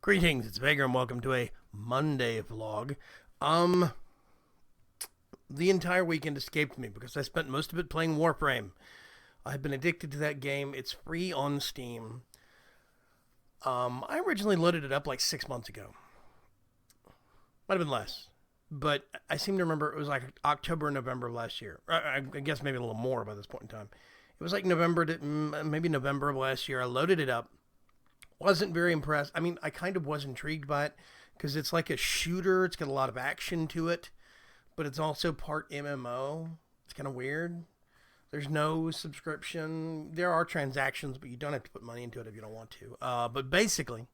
Greetings, it's Vaygrim. Welcome to a Monday vlog. Um, the entire weekend escaped me because I spent most of it playing Warframe. I've been addicted to that game. It's free on Steam. I originally loaded it up like 6 months ago. Might have been less. But I seem to remember it was like October or November of last year. I guess maybe a little more by this point in time. It was like maybe November of last year. I loaded it up. Wasn't very impressed. I mean, I kind of was intrigued by it because it's like a shooter. It's got a lot of action to it, but it's also part MMO. It's kind of weird. There's no subscription. There are transactions, but you don't have to put money into it if you don't want to. But basically,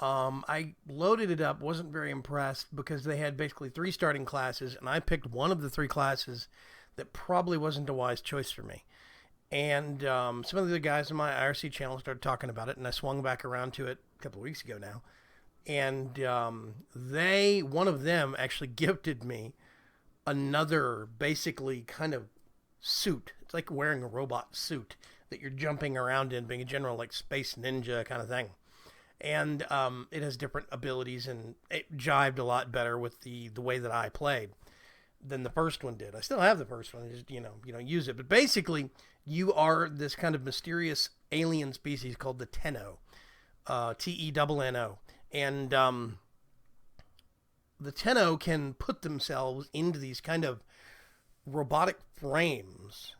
I loaded it up. Wasn't very impressed because they had basically three starting classes, and I picked one of the three classes that probably wasn't a wise choice for me. And some of the guys on my IRC channel started talking about it, and I swung back around to it a couple of weeks ago now. And one of them actually gifted me another basically kind of suit. It's like wearing a robot suit that you're jumping around in, being a general like space ninja kind of thing. And it has different abilities, and it jived a lot better with the way that I played than the first one did. I still have the first one, just you don't use it. But basically, you are this kind of mysterious alien species called the Tenno, Tenno, and the Tenno can put themselves into these kind of robotic frames.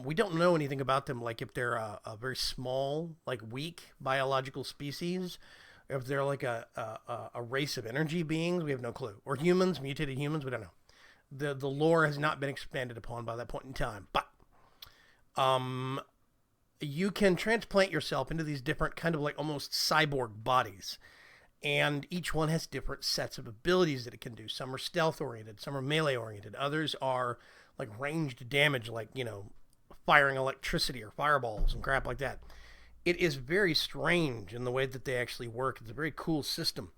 We don't know anything about them, like if they're a very small, like weak biological species, if they're like a race of energy beings. We have no clue. Or humans, mutated humans, we don't know. The lore has not been expanded upon by that point in time. But you can transplant yourself into these different kind of like almost cyborg bodies. And each one has different sets of abilities that it can do. Some are stealth oriented, some are melee oriented. Others are like ranged damage, like, firing electricity or fireballs and crap like that. It is very strange in the way that they actually work. It's a very cool system.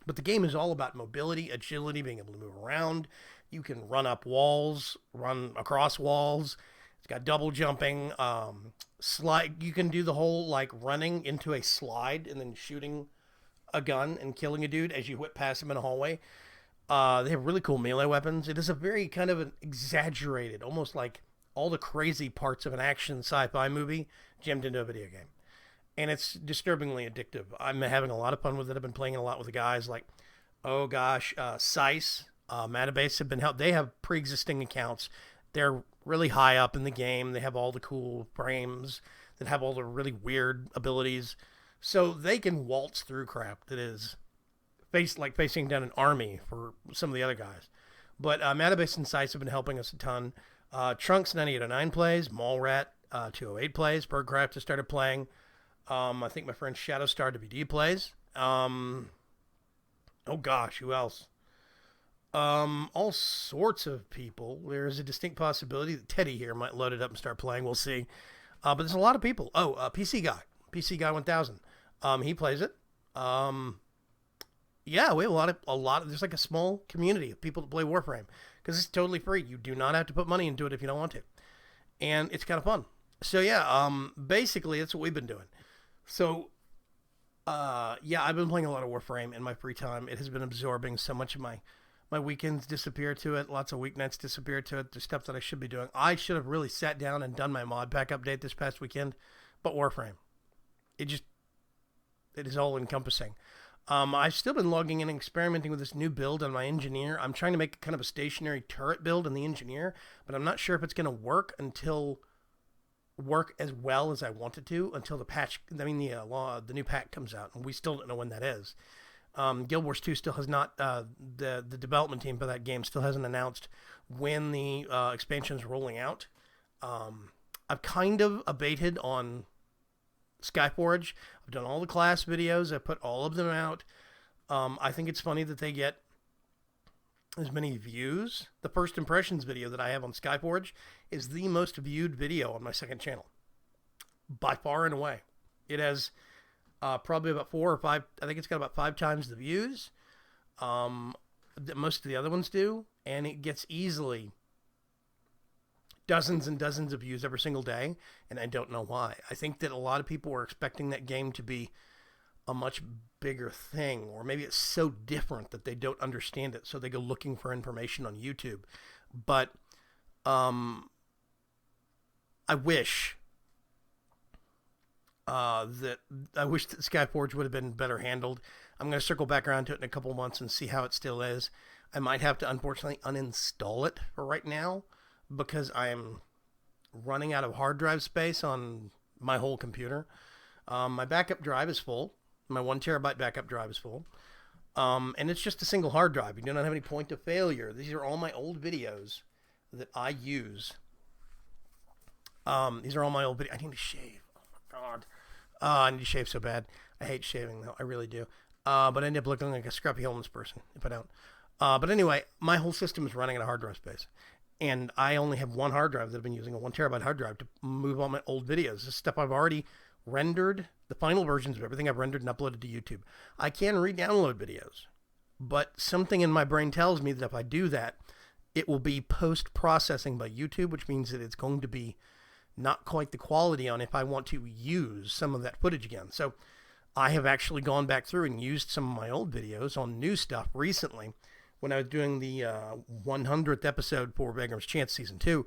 But the game is all about mobility, agility, being able to move around. You can run up walls, run across walls. It's got double jumping, slide. You can do the whole like running into a slide and then shooting a gun and killing a dude as you whip past him in a hallway. They have really cool melee weapons. It is a very kind of an exaggerated, almost like all the crazy parts of an action sci-fi movie jammed into a video game. And it's disturbingly addictive. I'm having a lot of fun with it. I've been playing it a lot with the guys like, oh gosh, Sice, Matabase have been helped. They have pre-existing accounts. They're really high up in the game. They have all the cool frames that have all the really weird abilities. So they can waltz through crap that is facing down an army for some of the other guys. But Matabase and Sice have been helping us a ton. Trunks 9809 plays, Mallrat 208 plays, Birdcraft has started playing. I think my friend Shadowstar WD plays. Oh gosh, who else? All sorts of people. There's a distinct possibility that Teddy here might load it up and start playing. We'll see. But there's a lot of people. Oh, PC Guy 1000. He plays it. Yeah, we have a lot of, there's like a small community of people that play Warframe because it's totally free. You do not have to put money into it if you don't want to. And it's kind of fun. So yeah, basically that's what we've been doing. So, yeah, I've been playing a lot of Warframe in my free time. It has been absorbing so much of my weekends disappear to it. Lots of weeknights disappear to it. There's stuff that I should be doing. I should have really sat down and done my mod pack update this past weekend, but Warframe, it is all encompassing. I've still been logging in and experimenting with this new build on my engineer. I'm trying to make kind of a stationary turret build in the engineer, but I'm not sure if it's going to work as well as I want it to until the new pack comes out, and we still don't know when that is. Guild Wars 2 still has not, the development team for that game still hasn't announced when the expansion is rolling out. I've kind of abated on Skyforge. I've done all the class videos. I put all of them out. I think it's funny that they get as many views. The first impressions video that I have on Skyforge is the most viewed video on my second channel. By far and away. It has probably about 4 or 5, I think it's got about 5 times the views that most of the other ones do. And it gets easily dozens and dozens of views every single day, and I don't know why. I think that a lot of people were expecting that game to be a much bigger thing, or maybe it's so different that they don't understand it, so they go looking for information on YouTube. But I wish that Skyforge would have been better handled. I'm going to circle back around to it in a couple of months and see how it still is. I might have to, unfortunately, uninstall it for right now because I am running out of hard drive space on my whole computer. My backup drive is full. My 1 terabyte backup drive is full. And it's just a single hard drive. You do not have any point of failure. These are all my old videos that I use. These are all my old videos. I need to shave. Oh my God. I need to shave so bad. I hate shaving though. I really do. But I end up looking like a scruffy homeless person if I don't. But anyway, my whole system is running out of hard drive space. And I only have one hard drive that I've been using, a 1 terabyte hard drive, to move all my old videos. This stuff I've already rendered, the final versions of everything I've rendered and uploaded to YouTube. I can re-download videos, but something in my brain tells me that if I do that, it will be post-processing by YouTube, which means that it's going to be not quite the quality on if I want to use some of that footage again. So I have actually gone back through and used some of my old videos on new stuff recently. When I was doing the 100th episode for Vaygrim's Chance Season 2,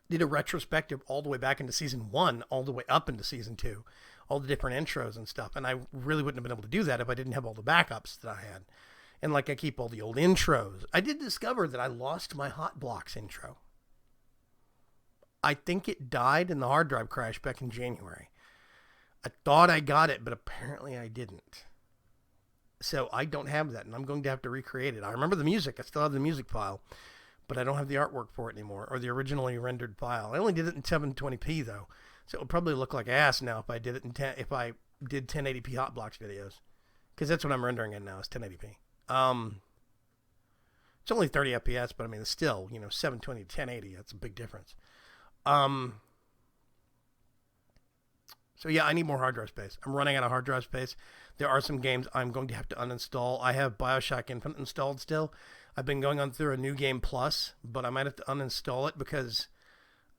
did a retrospective all the way back into Season 1, all the way up into Season 2, all the different intros and stuff. And I really wouldn't have been able to do that if I didn't have all the backups that I had. And like I keep all the old intros. I did discover that I lost my Hot Blocks intro. I think it died in the hard drive crash back in January. I thought I got it, but apparently I didn't. So I don't have that, and I'm going to have to recreate it. I remember the music. I still have the music file, but I don't have the artwork for it anymore, or the originally rendered file. I only did it in 720p though, so it would probably look like ass now if I did it in if I did 1080p Hot Blocks videos, because that's what I'm rendering in now is 1080p. It's only 30 FPS, but I mean it's still 720 to 1080. That's a big difference. So yeah, I need more hard drive space. I'm running out of hard drive space. There are some games I'm going to have to uninstall. I have BioShock Infinite installed still. I've been going on through a New Game Plus, but I might have to uninstall it because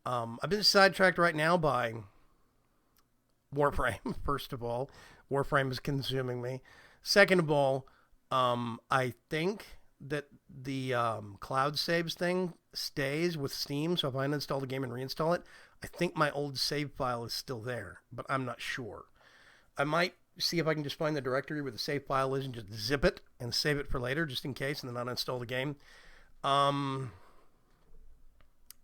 I've been sidetracked right now by Warframe, first of all. Warframe is consuming me. Second of all, I think that the cloud saves thing stays with Steam, so if I uninstall the game and reinstall it, I think my old save file is still there, but I'm not sure. I might see if I can just find the directory where the save file is and just zip it and save it for later, just in case, and then uninstall the game. I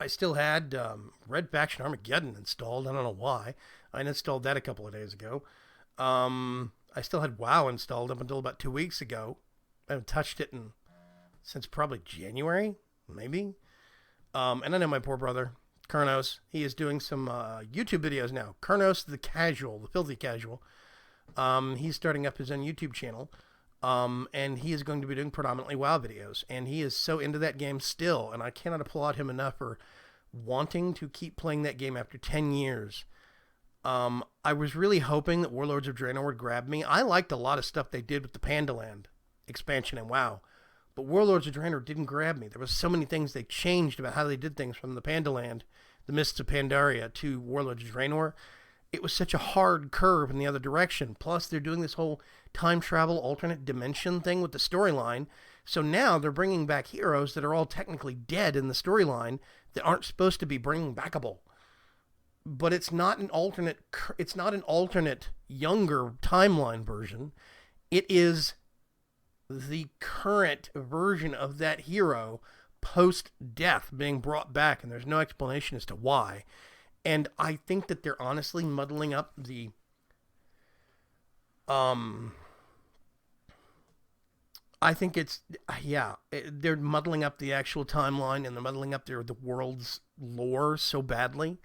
still had Red Faction Armageddon installed. I don't know why. I uninstalled that a couple of days ago. I still had WoW installed up until about 2 weeks ago. I haven't touched it since probably January, maybe. And I know my poor brother, Kurnos, he is doing some YouTube videos now. Kurnos the Casual, the Filthy Casual. He's starting up his own YouTube channel. And he is going to be doing predominantly WoW videos. And he is so into that game still. And I cannot applaud him enough for wanting to keep playing that game after 10 years. I was really hoping that Warlords of Draenor would grab me. I liked a lot of stuff they did with the Pandaland expansion in WoW. But Warlords of Draenor didn't grab me. There was so many things they changed about how they did things from the Pandaland, the Mists of Pandaria, to Warlords of Draenor. It was such a hard curve in the other direction. Plus, they're doing this whole time travel alternate dimension thing with the storyline. So now they're bringing back heroes that are all technically dead in the storyline that aren't supposed to be bringing backable. But it's not an alternate younger timeline version. It is the current version of that hero post-death being brought back, and there's no explanation as to why. And I think that they're honestly muddling up the they're muddling up the actual timeline, and they're muddling up the world's lore so badly.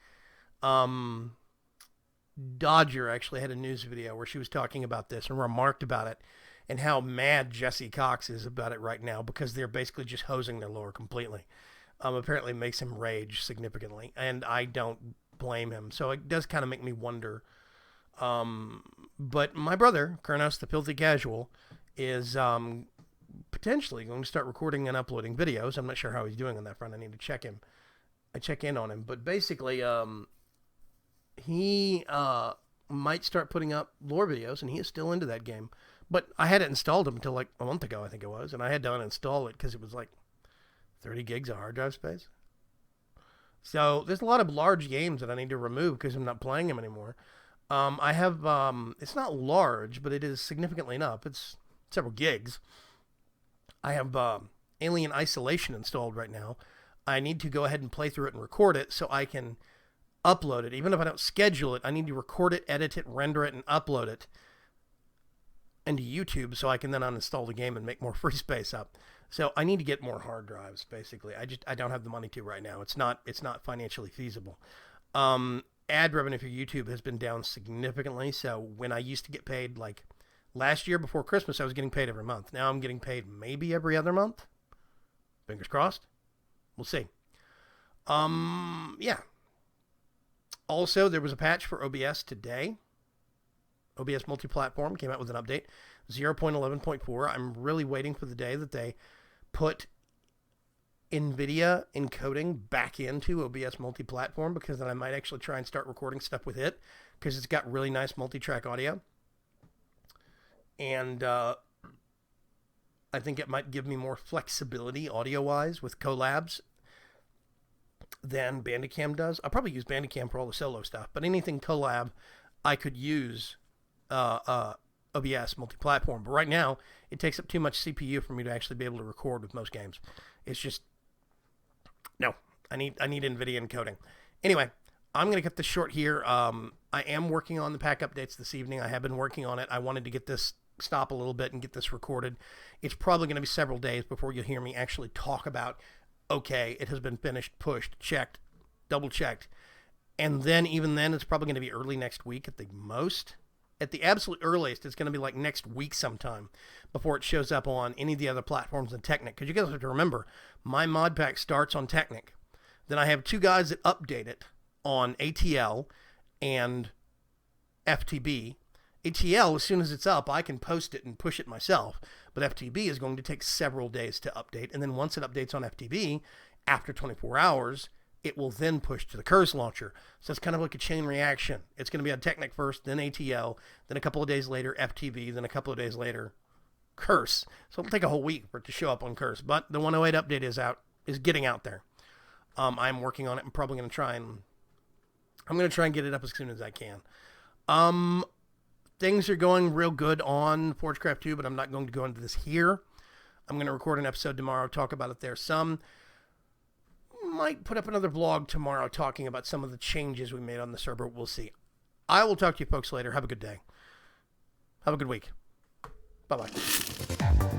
Dodger actually had a news video where she was talking about this and remarked about it and how mad Jesse Cox is about it right now because they're basically just hosing their lore completely. Apparently it makes him rage significantly, and I don't blame him. So it does kind of make me wonder. But my brother, Kurnos the Filthy Casual, is potentially going to start recording and uploading videos. I'm not sure how he's doing on that front. I need to check him. I check in on him. But basically, he might start putting up lore videos, and he is still into that game. But I hadn't installed him until like a month ago, I think it was, and I had to uninstall it because it was like 30 gigs of hard drive space. So there's a lot of large games that I need to remove because I'm not playing them anymore. I have, it's not large, but it is significantly enough. It's several gigs. I have Alien Isolation installed right now. I need to go ahead and play through it and record it so I can upload it. Even if I don't schedule it, I need to record it, edit it, render it, and upload it into YouTube so I can then uninstall the game and make more free space up. So I need to get more hard drives, basically. I don't have the money to right now. It's not financially feasible. Ad revenue for YouTube has been down significantly. So when I used to get paid, like last year before Christmas, I was getting paid every month. Now I'm getting paid maybe every other month. Fingers crossed. We'll see. Yeah. Also, there was a patch for OBS today. OBS multi-platform came out with an update, 0.11.4. I'm really waiting for the day that they put NVIDIA encoding back into OBS multi-platform, because then I might actually try and start recording stuff with it, because it's got really nice multi-track audio. And I think it might give me more flexibility audio-wise with collabs than Bandicam does. I'll probably use Bandicam for all the solo stuff, but anything collab, I could use OBS multi-platform. But right now, it takes up too much CPU for me to actually be able to record with most games. It's just, no, I need NVIDIA encoding. Anyway, I'm going to cut this short here. I am working on the pack updates this evening. I have been working on it. I wanted to get this stop a little bit and get this recorded. It's probably going to be several days before you'll hear me actually talk about, okay, it has been finished, pushed, checked, double-checked. And then, even then, it's probably going to be early next week at the most. At the absolute earliest, it's going to be like next week sometime before it shows up on any of the other platforms in Technic. Because you guys have to remember, my mod pack starts on Technic. Then I have two guys that update it on ATL and FTB. ATL, as soon as it's up, I can post it and push it myself. But FTB is going to take several days to update. And then once it updates on FTB, after 24 hours, it will then push to the Curse launcher. So it's kind of like a chain reaction. It's going to be on Technic first, then ATL, then a couple of days later, FTB, then a couple of days later, Curse. So it'll take a whole week for it to show up on Curse. But the 108 update is getting out there. I'm working on it. I'm probably going to try and get it up as soon as I can. Things are going real good on Forgecraft 2, but I'm not going to go into this here. I'm going to record an episode tomorrow, talk about it there some. Might put up another vlog tomorrow talking about some of the changes we made on the server. We'll see. I will talk to you folks later. Have a good day. Have a good week. Bye-bye.